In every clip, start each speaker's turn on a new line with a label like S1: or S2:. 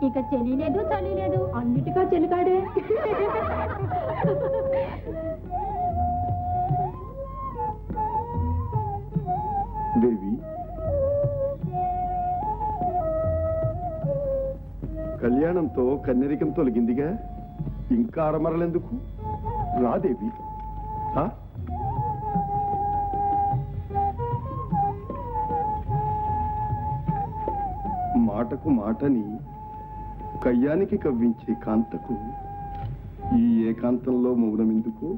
S1: ఇక చలి లేదు చలి లేదు, అన్నిటిగా చెలికాడే.
S2: దేవి, కళ్యాణంతో కన్నెరికం తొలగిందిగా, ఇంకా అరమరలెందుకు? రాదేవి, మాటకు మాటని కయ్యానికి కవ్వించే కాంతకు ఈ ఏకాంతంలో మౌనమెందుకు?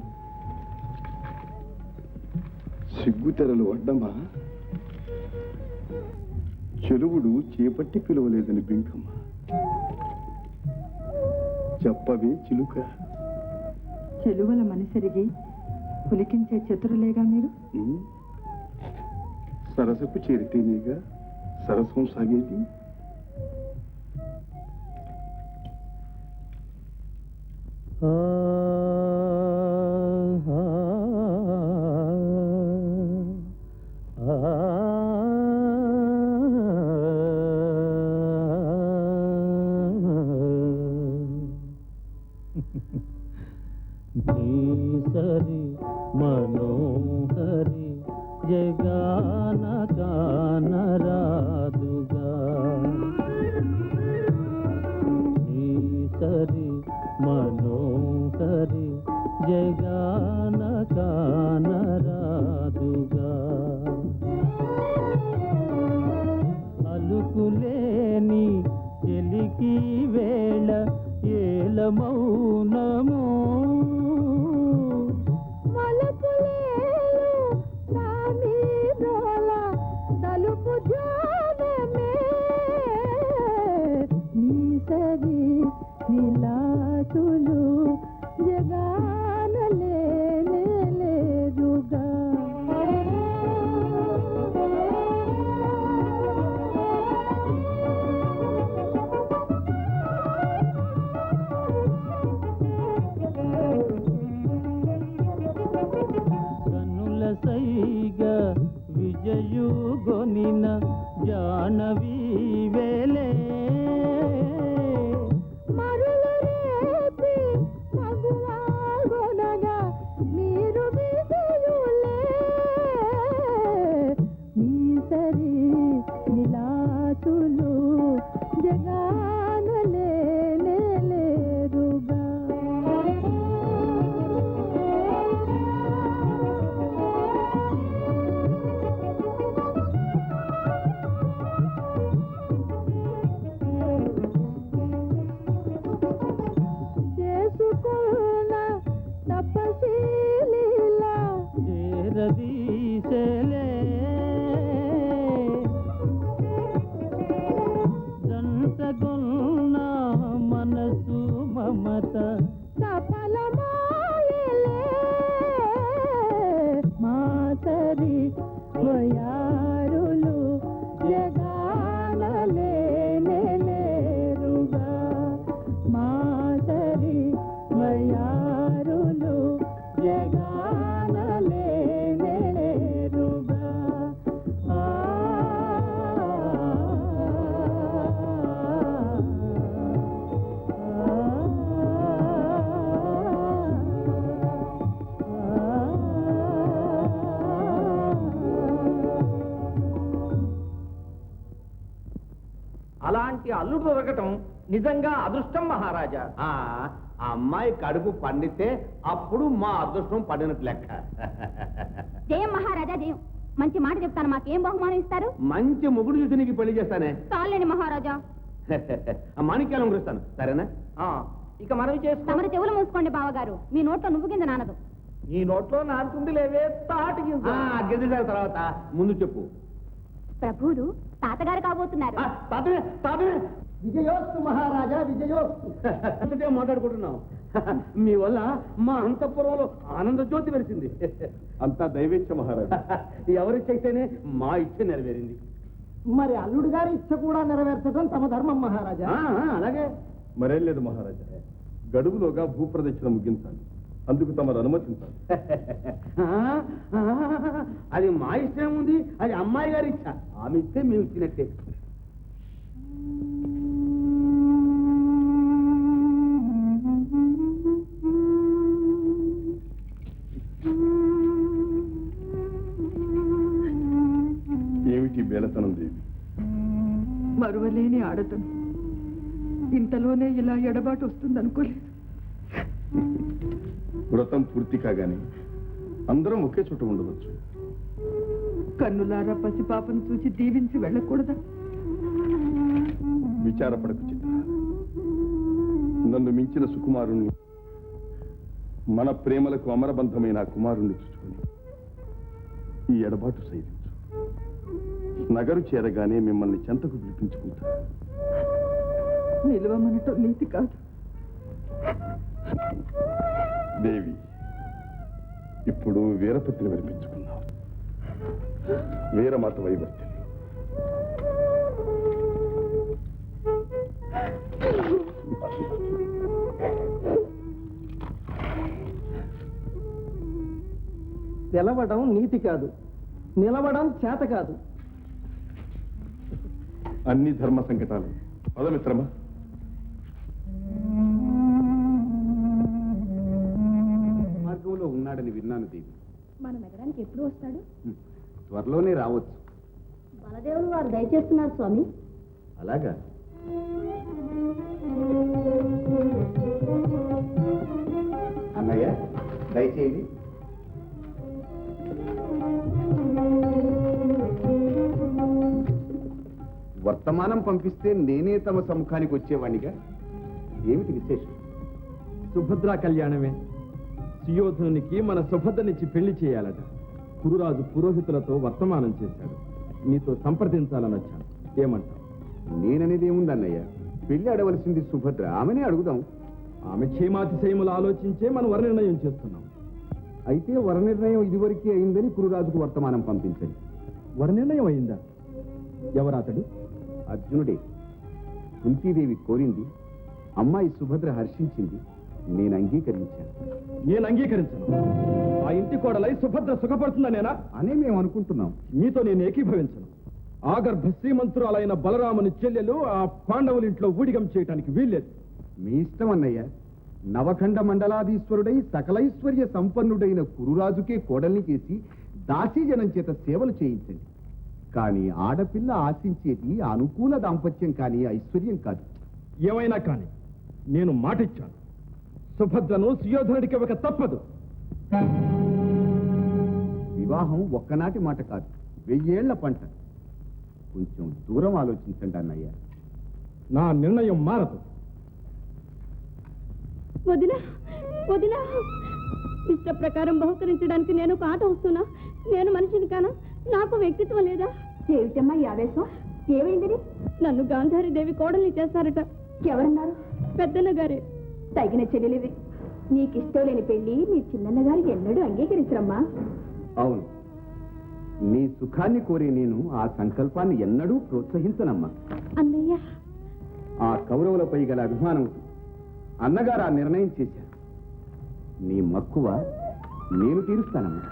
S2: సిగ్గుతెరలు అడ్డమా? చెలువుడు చేపట్టి పిలవలేదని బింకమ్మ. చెప్పవే చిలుక.
S3: చెలువల మనసెరిగి పులికించే చతురులేగా మీరు.
S2: సరసకు చేరితేనేగా సరసం సాగేది.
S4: సరి మనోహరి జగాన కానరాదుగా, సరి మనోహరి జగాన కానరాదుగా, అలుకులేని చెలికి వేళ ఏల మౌనమో,
S3: విలాసులు జగాన లేనే లేదుగా.
S4: కనుల సైగ విజయు గొనిన జానవి వేలే, విలాసులు జగాన లేనే లేరుగా. చేసుకున్న తపశీలీలా చేరదీసెలే, దంతగొన్న మనసు మమత
S3: సఫలమాయలే, మాతరి వయారులు జగాన లేనే లేరుగా. మాతరి వయారులు జగాన లేనే లేరుగా.
S5: అలాంటి అల్లుడు దొరకటం నిజంగా అదృష్టం మహారాజా. ఆ అమ్మాయి కడుపు పండితే అప్పుడు మా అదృష్టం పండినట్టు లెక్క.
S1: జయం మహారాజా జయం. మంచి మాట చెప్తాను, మాకేం బహుమానం ఇస్తారు?
S5: మంచి మొగుడు చూసి నీకు పెళ్లి చేస్తానే.
S1: చాలండి మహారాజా.
S5: మాణిక్యాలం కురుస్తాను, సరేనా? ఇక మనవి చేస్తాను.
S1: తమరి చెవులు మూసుకోండి బావగారు, మీ నోట్లో నువ్వు కింద నానదు.
S5: నీ నోట్లో నానుతుంది లేవే తాటి గింజ. తర్వాత ముందు చెప్పు.
S1: ప్రభువులు తాతగారు కాబోతున్నారు.
S5: విజయోస్తు మహారాజా, విజయోస్తు. మాట్లాడుకుంటున్నాం. మీ వల్ల మా అంతఃపురంలో ఆనంద జ్యోతి వెలిసింది.
S2: అంతా దైవేచ్ఛ మహారాజా.
S5: ఎవరిచ్చైతేనే మా ఇచ్చ నెరవేరింది.
S6: మరి అల్లుడు గారి ఇచ్చ కూడా నెరవేర్చడం తమ ధర్మం మహారాజా.
S5: అలాగే.
S2: మరేం లేదు మహారాజా, గడువులోగా భూప్రదక్షిణ ముగించాలి. అందుకు తమరు అనుమతించాలి.
S5: అది మా ఇష్టం ఉంది, అది అమ్మాయి గారి ఇచ్చ. ఆమె ఇస్తే మేము ఇచ్చినట్టే.
S7: చూడలేని ఆడతను ఇంతలోనే ఇలా ఎడబాటు వస్తుందనుకోలేదు.
S2: వ్రతం పూర్తి కాగానే అందరం ఒకే చోట ఉండవచ్చు.
S7: కన్నులారా పసిపాపను చూసి దీవించి వెళ్ళకూడదా?
S2: విచారపడకు చిత్ర. నన్ను మించిన సుకుమారుణ్ణి, మన ప్రేమలకు అమరబంధమైన ఆ కుమారుణ్ణి చూసుకుని ఈ ఎడబాటు సైదించు. నగరు చేరగానే మిమ్మల్ని చెంతకు పిలిపించుకుంటా.
S7: నిలవమనటం నీతి కాదు.
S2: దేవి, ఇప్పుడు వీరపత్రిని వినిపించుకున్నాం. వీరమాత వైవర్తిని.
S6: తెలవడం నీతి కాదు, నిలవడం చేత కాదు.
S2: అన్ని ధర్మ సంకటాలు పదమిత్రమా.
S5: మార్గంలో ఉన్నాడని విన్నాను దేవి.
S1: మన నగరానికి ఎప్పుడు వస్తాడు?
S5: త్వరలోనే రావచ్చు.
S1: బలదేవులు వారు దయచేస్తున్నారు స్వామి.
S5: అలాగా? అన్నయ్య దయచేయండి. వర్తమానం పంపిస్తే నేనే తమ సముఖానికి వచ్చేవాణ్ణిగా. ఏమిటి విశేషం?
S8: సుభద్రా కళ్యాణమే. సుయోధనునికి మన సుభద్రనిచ్చి పెళ్లి చేయాలట. కురురాజు పురోహితులతో వర్తమానం చేశాడు. నీతో సంప్రదించాలని వచ్చాను. ఏమంటావు?
S5: నేననేది ఏముంది అన్నయ్య, పెళ్లి అడవలసింది సుభద్ర. ఆమెనే అడుగుదాం.
S8: ఆమె క్షేమాతిశయములు ఆలోచించే మనం వర నిర్ణయం చేస్తున్నాం.
S5: అయితే వర నిర్ణయం ఇదివరకే అయిందని కురురాజుకు వర్తమానం పంపించండి.
S8: వర నిర్ణయం అయిందా? ఎవరాతడు?
S5: అర్జునుడే. కుంతీదేవి కోరింది, అమ్మాయి సుభద్ర హర్షించింది, నేను అంగీకరించాను.
S8: నేను అంగీకరించను. ఆ ఇంటి కోడలై సుభద్ర సుఖపడుతుందనేనా
S5: అనే మేము అనుకుంటున్నాం.
S8: మీతో నేను ఏకీభవించను. ఆగర్భ శ్రీమంతురాలైన బలరాముని చెల్లెలు ఆ పాండవుల ఇంట్లో ఊడిగం చేయటానికి వీల్లేదు.
S5: మీ ఇష్టం అన్నయ్య. నవఖండ మండలాధీశ్వరుడై సకలైశ్వర్య సంపన్నుడైన కురురాజుకే కోడల్ని చేసి దాసీజనం చేత సేవలు చేయించండి. కానీ ఆడపిల్ల ఆశించేది అనుకూల దాంపత్యం కానీ ఐశ్వర్యం కాదు.
S8: ఏమైనా కానీ నేను మాటిచ్చాను. సుభద్రను సుయోధనుడికి ఒక తప్పదు.
S5: వివాహం ఒక్కనాటి మాట కాదు, 1000 ఏళ్ల పంట. కొంచెం దూరం ఆలోచించండి అన్నయ్య.
S8: నా నిర్ణయం మారదు.
S1: వదినా వదినా, ఇష్ట ప్రకారం బహుకరించడానికి నేను ఒక ఆట వస్తున్నా. నేను మనిషిని కానా? నాకు వ్యక్తిత్వం లేదా? ఏమిటమ్మా ఈ ఆవేశం? ఏమైంది? నన్ను గాంధారీదేవి కోడల్ని చేస్తారట. ఎవరన్నారు? పెద్దన్న గారే. తగిన చెల్లెలివి. నీకిష్టం లేని పెళ్లి నీ చిన్నన్న గారికి ఎన్నడూ అంగీకరించరమ్మా.
S5: అవును, నీ సుఖాన్ని కోరే నేను ఆ సంకల్పాన్ని ఎన్నడూ ప్రోత్సహించనమ్మా.
S1: అన్నయ్య,
S5: ఆ కౌరవులపై గల అభిమానం అన్నగారు ఆ నిర్ణయం చేశారు. నీ మక్కువ నేను తీరుస్తానమ్మా.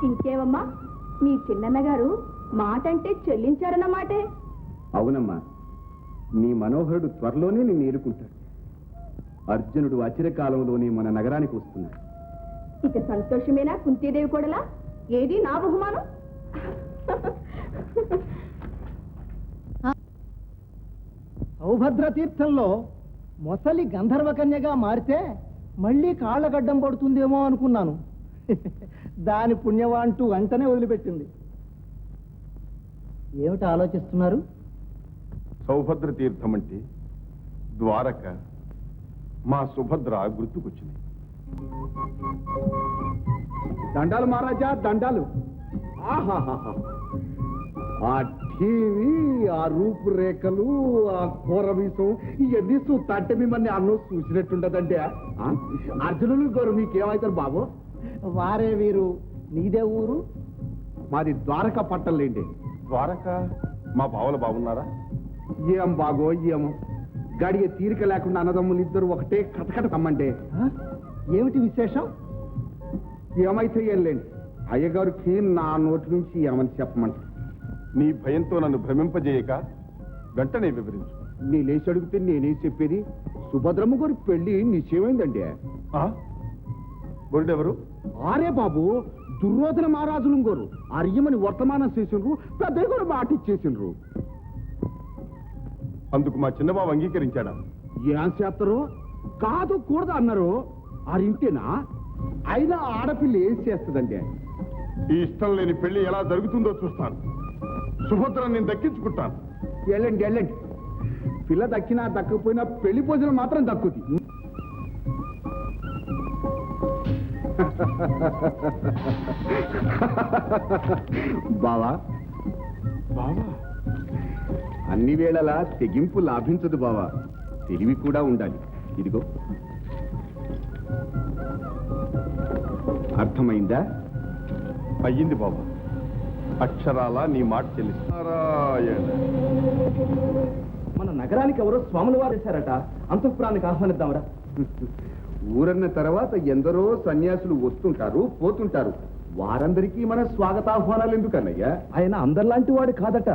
S1: ఇంకేవమ్మా, మీ చిన్నన్న గారు మాట అంటే చెల్లించారన్నమాటే.
S5: అవునమ్మా, నీ మనోహరుడు త్వరలోనే నిన్ను ఏరుకుంటాడు. అర్జునుడు అచిరకాలంలోనే మన నగరానికి వస్తున్నాడు.
S1: ఇక సంతోషమేనా కుంతీదేవి కూడలా? ఏది నా బహుమానం?
S6: సౌభద్ర తీర్థంలో మొసలి గంధర్వ కన్యగా మారితే మళ్ళీ కాళ్ళగడ్డం పడుతుందేమో అనుకున్నాను. దాని పుణ్యమా అంటూ వెంటనే వదిలిపెట్టింది. ఏమిటి ఆలోచిస్తున్నారు?
S2: సౌభద్ర తీర్థం అంటే ద్వారక, మా సుభద్ర గుర్తుకొచ్చింది.
S5: దండాలు మహారాజా, దండాలు. ఆహాహా, ఆ టీవీ, ఆ రూపురేఖలు, ఆ కూరవీసం ఇవన్నీ చూస్తే మిమ్మల్ని అన్నం చూసినట్టుండదంటే. అర్జునులు గారు మీకేమవుతారు బాబు?
S6: వారే వీరు. నీదే ఊరు?
S5: మాది ద్వారక పట్టలేండి.
S2: ద్వారక మా బావలు బాగున్నారా?
S5: ఏం బాగో ఏమో, గడియ తీరిక లేకుండా అన్నదమ్ములు ఇద్దరు ఒకటే కటకట తమ్మంటే.
S6: ఏమిటి విశేషం?
S5: ఏమైతే ఏం లేండి, అయ్యగారికి నా నోటి నుంచి ఏమని చెప్పమంట.
S2: నీ భయంతో నన్ను భ్రమింపజేయక వెంటనే వివరించు.
S5: నీ లేచి అడిగితే నేనేం చెప్పేది? సుభద్రమ్మ గారి పెళ్లి నిశ్చయమైందండి.
S2: బొరుడెవరు?
S5: ఆరే బాబు దుర్యోధన మహారాజులు గోరు అర్యమని వర్తమానం చేసిండ్రు పెద్దయ్య కూడా మాట ఇచ్చేసిండ్రు.
S2: అందుకు మా చిన్నబాబు అంగీకరించాడా?
S5: ఏం చేస్తారు? కాదు కూడదు అన్నారు. ఆరింటేనా? అయినా ఆడపిల్ల ఏం చేస్తుందండి?
S2: ఈ ఇష్టం లేని పెళ్లి ఎలా జరుగుతుందో చూస్తాను. సుభద్ర నేను దక్కించుకుంటాను.
S5: వెళ్ళండి వెళ్ళండి. పిల్ల దక్కినా దక్కకపోయినా పెళ్లి భోజనం మాత్రం దక్కుతుంది. బావా
S2: బావా,
S5: అన్ని వేళలా తెగింపు లాభించదు బావా, తెలివి కూడా ఉండాలి. ఇదిగో అర్థమైందా?
S2: అయ్యింది బాబా. అక్షరాల నీ మాట చెల్లిస్తా. నారాయణ.
S8: మన నగరానికి ఎవరో స్వాముల వారు వేశారట, అంతఃపురానికి ఆహ్వానిద్దామరా?
S5: ఊరన్న తర్వాత ఎందరో సన్యాసులు వస్తుంటారు పోతుంటారు, వారందరికీ మన స్వాగతాహ్వానాలు ఎందుకన్నయ్యా?
S8: ఆయన అందరిలాంటి వాడు కాదట.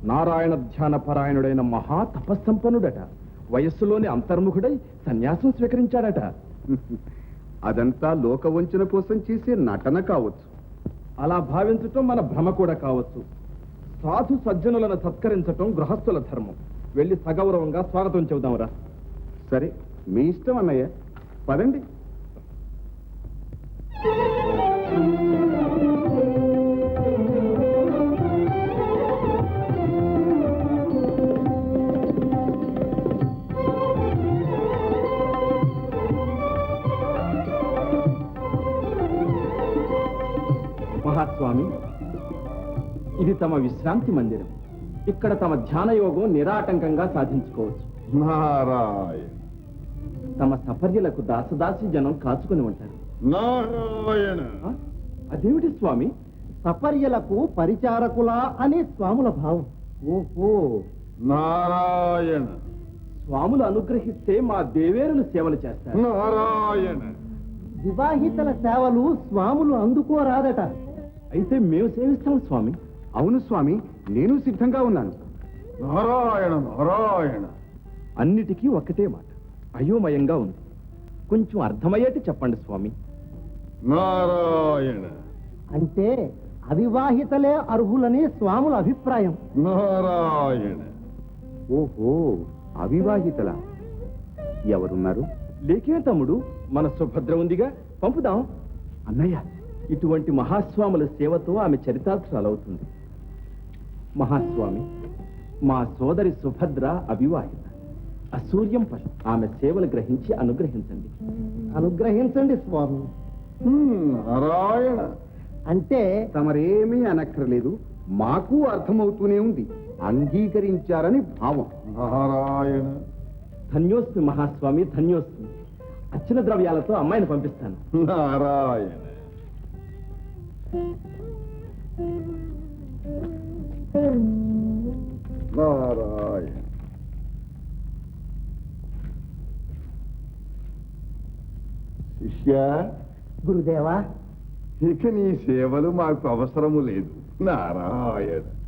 S8: నారాయణ ధ్యాన పరాయణుడైన మహా తపస్సంపన్నుడట. వయస్సులోని అంతర్ముఖుడై సన్యాసం స్వీకరించాడట.
S5: అదంతా లోకవంచన కోసం చేసే నటన కావచ్చు.
S8: అలా భావించటం మన భ్రమ కూడా కావచ్చు. సాధు సజ్జనులను సత్కరించటం గృహస్థుల ధర్మం. వెళ్ళి సగౌరవంగా స్వాగతం చెబుదాంరా.
S5: సరే, మీ ఇష్టం అన్నయ్య, పదండి.
S8: మహాస్వామి, ఇది తమ విశ్రాంతి మందిరం. ఇక్కడ తమ ధ్యాన యోగం నిరాటంకంగా సాధించుకోవచ్చు.
S2: నారాయణ.
S8: తమ సపర్యలకు దాసదాసి జనం కాచుకుని ఉంటారు.
S2: నారాయణ.
S8: ఆ? అదేమిటి స్వామి?
S6: సపర్యలకు పరిచారకుల అని స్వాముల భావం.
S8: ఓహో,
S2: నారాయణ.
S8: స్వాములు అనుగ్రహిస్తే మా దేవేరులు సేవలు చేస్తారు.
S2: నారాయణ.
S6: వివాహితల సేవలు స్వాములు అందుకోరాదట.
S8: అయితే మేము సేవిస్తాం స్వామి.
S5: అవును స్వామి, నేను సిద్ధంగా ఉన్నాను.
S2: నారాయణ. నారాయణ.
S8: అన్నిటికీ ఒక్కటే మాట, అయోమయంగా ఉంది. కొంచెం అర్థమయ్యేటి చెప్పండి స్వామి.
S2: నారాయణ.
S6: అంటే అవివాహితలే అర్హులని స్వాముల అభిప్రాయం.
S2: నారాయణ.
S5: ఓహో, అవివాహితల ఎవరున్నారు?
S8: లేకే తమ్ముడు, మన సుభద్ర ఉందిగా, పంపుదాం. అన్నయ్య, ఇటువంటి మహాస్వాముల సేవతో ఆమె చరితార్థురాలవుతుంది. మహాస్వామి, మా సోదరి సుభద్ర అవివాహిత, అసూర్యం పశు. ఆమె సేవలు గ్రహించి అనుగ్రహించండి.
S6: అనుగ్రహించండి స్వామి.
S2: నారాయణ.
S6: అంటే
S5: తమరేమీ అనక్కర్లేదు, మాకు అర్థమవుతూనే ఉంది. అంగీకరించారని భావం.
S2: నారాయణ.
S8: ధన్యోస్మి మహాస్వామి, ధన్యోస్మి. అర్చన ద్రవ్యాలతో అమ్మాయిని పంపిస్తాను.
S2: నారాయణ. నారాయణ. శిష్య,
S6: గురుదేవా,
S2: ఇక నీ సేవలు మాకు అవసరము లేదు. నారాయణ.